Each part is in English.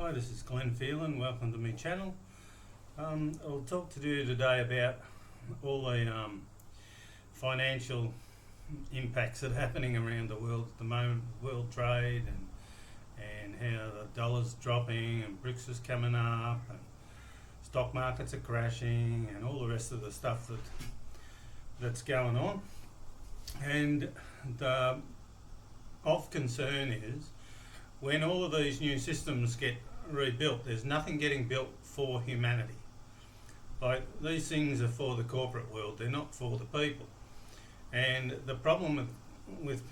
Hi, this is Glenn Phelan. Welcome to my channel. I'll talk to you today about all the financial impacts that are happening around the world at the moment, world trade and how the dollar's dropping and BRICS is coming up and stock markets are crashing and all the rest of the stuff that's going on. And the of concern is when all of these new systems get rebuilt, there's nothing getting built for humanity. Like, these things are for the corporate world, they're not for the people. And the problem with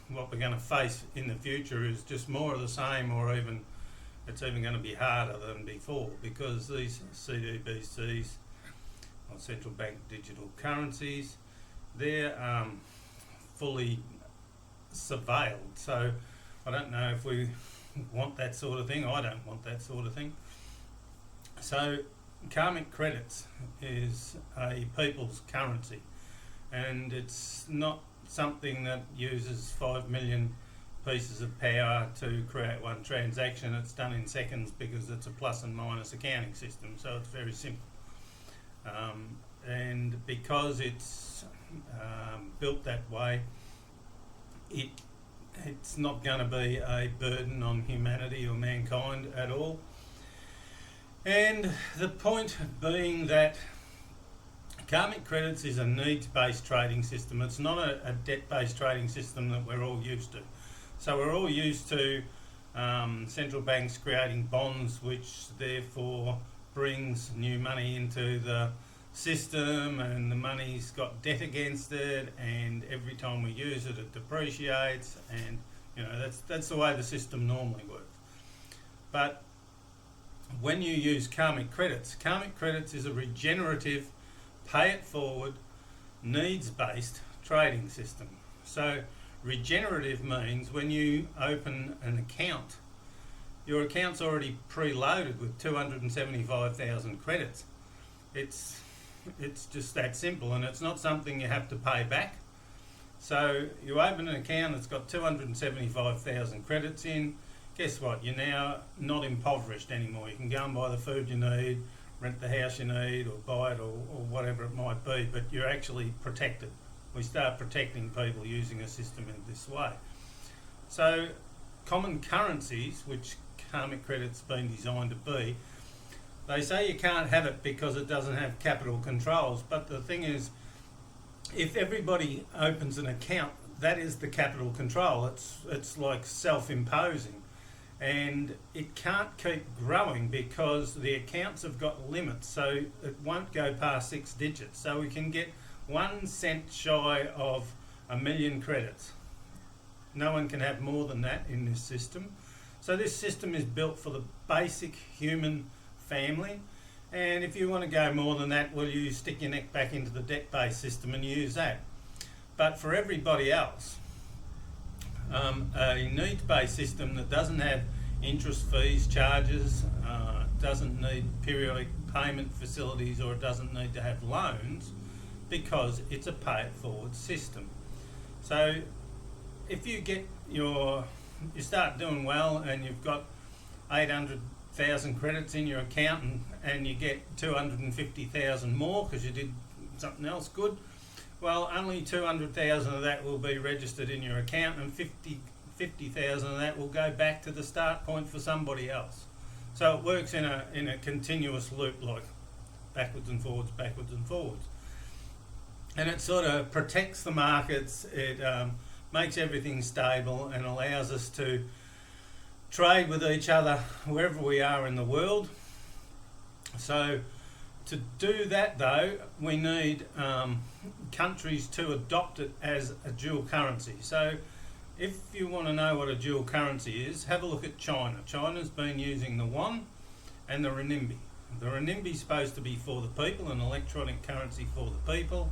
what we're going to face in the future is just more of the same, or even it's even going to be harder than before, because these CBDCs, or central bank digital currencies, they're fully surveilled. So I don't know if we want that sort of thing. I don't want that sort of thing. So karmic credits is a people's currency, and it's not something that uses 5 million pieces of power to create one transaction. It's done in seconds because it's a plus and minus accounting system, so it's very simple. And because it's built that way, it's not going to be a burden on humanity or mankind at all. And the point being that karmic credits is a needs-based trading system. It's not a debt-based trading system that we're all used to. So we're all used to central banks creating bonds, which therefore brings new money into the system, and the money's got debt against it, and every time we use it, it depreciates, and that's the way the system normally works. But when you use karmic credits is a regenerative, pay it forward, needs-based trading system. So regenerative means when you open an account, your account's already preloaded with 275,000 credits. It's just that simple, and it's not something you have to pay back. So you open an account that's got 275,000 credits in. Guess what? You're now not impoverished anymore. You can go and buy the food you need, rent the house you need, or buy it, or whatever it might be, but you're actually protected. We start protecting people using a system in this way. So common currencies, which karmic credit's been designed to be, they say you can't have it because it doesn't have capital controls, but the thing is, if everybody opens an account, that is the capital control. It's like self-imposing, and it can't keep growing because the accounts have got limits, so it won't go past 6 digits. So we can get 1 cent shy of 1 million credits. No one can have more than that in this system. So this system is built for the basic human family, and if you want to go more than that, well, you stick your neck back into the debt-based system and use that. But for everybody else, a needs-based system that doesn't have interest, fees, charges, doesn't need periodic payment facilities, or it doesn't need to have loans, because it's a pay-it-forward system. So if you you start doing well and you've got 800,000 credits in your account, and you get 250,000 more because you did something else good, well, only 200,000 of that will be registered in your account, and 50,000 of that will go back to the start point for somebody else. So it works in a continuous loop, like backwards and forwards, and it sort of protects the markets. It makes everything stable and allows us to trade with each other wherever we are in the world. So to do that, though, we need countries to adopt it as a dual currency. So if you want to know what a dual currency is, have a look at China. China's been using the yuan and the renminbi. The renminbi is supposed to be for the people, an electronic currency for the people,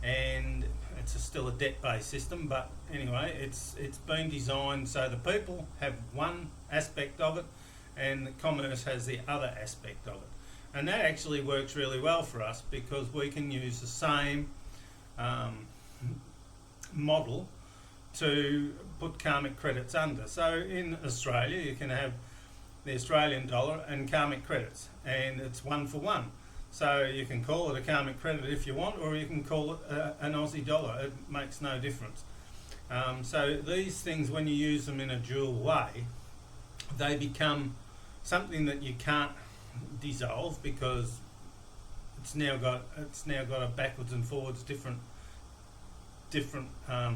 and it's still a debt-based system, but anyway, it's been designed so the people have one aspect of it and the commerce has the other aspect of it. And that actually works really well for us because we can use the same model to put karmic credits under. So in Australia, you can have the Australian dollar, and karmic credits, and it's 1 for 1. So you can call it a karmic credit if you want, or you can call it an Aussie dollar. It makes no difference. So these things, when you use them in a dual way, they become something that you can't dissolve, because it's now got a backwards and forwards different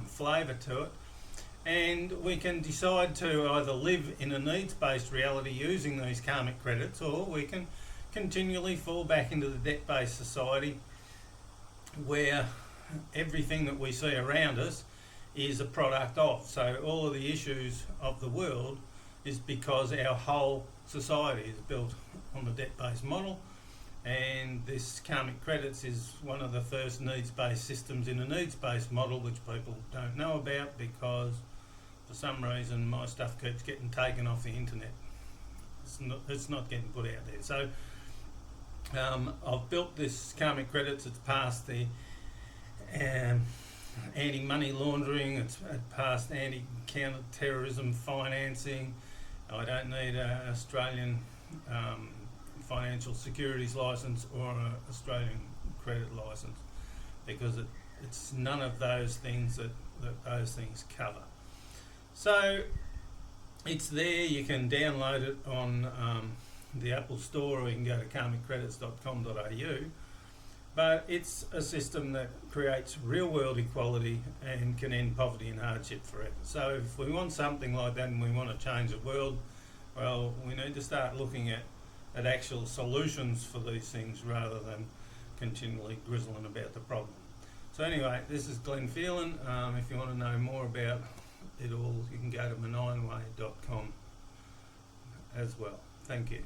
flavour to it. And we can decide to either live in a needs-based reality using these karmic credits, or we can continually fall back into the debt-based society where everything that we see around us is a product of. So all of the issues of the world is because our whole society is built on the debt-based model, and this karmic credits is one of the first needs-based systems in a needs-based model, which people don't know about because for some reason my stuff keeps getting taken off the internet. It's not getting put out there. So I've built this karmic credits. It's passed the anti-money laundering, it's passed anti-counter-terrorism financing. I don't need an Australian financial securities licence or an Australian credit licence, because it's none of those things that those things cover. So it's there. You can download it on the Apple Store, or you can go to karmiccredits.com.au. But it's a system that creates real world equality and can end poverty and hardship forever. So if we want something like that and we want to change the world, well, we need to start looking at actual solutions for these things rather than continually grizzling about the problem. So anyway, this is Glenn Phelan. If you want to know more about it all, you can go to benign way.com as well. Thank you.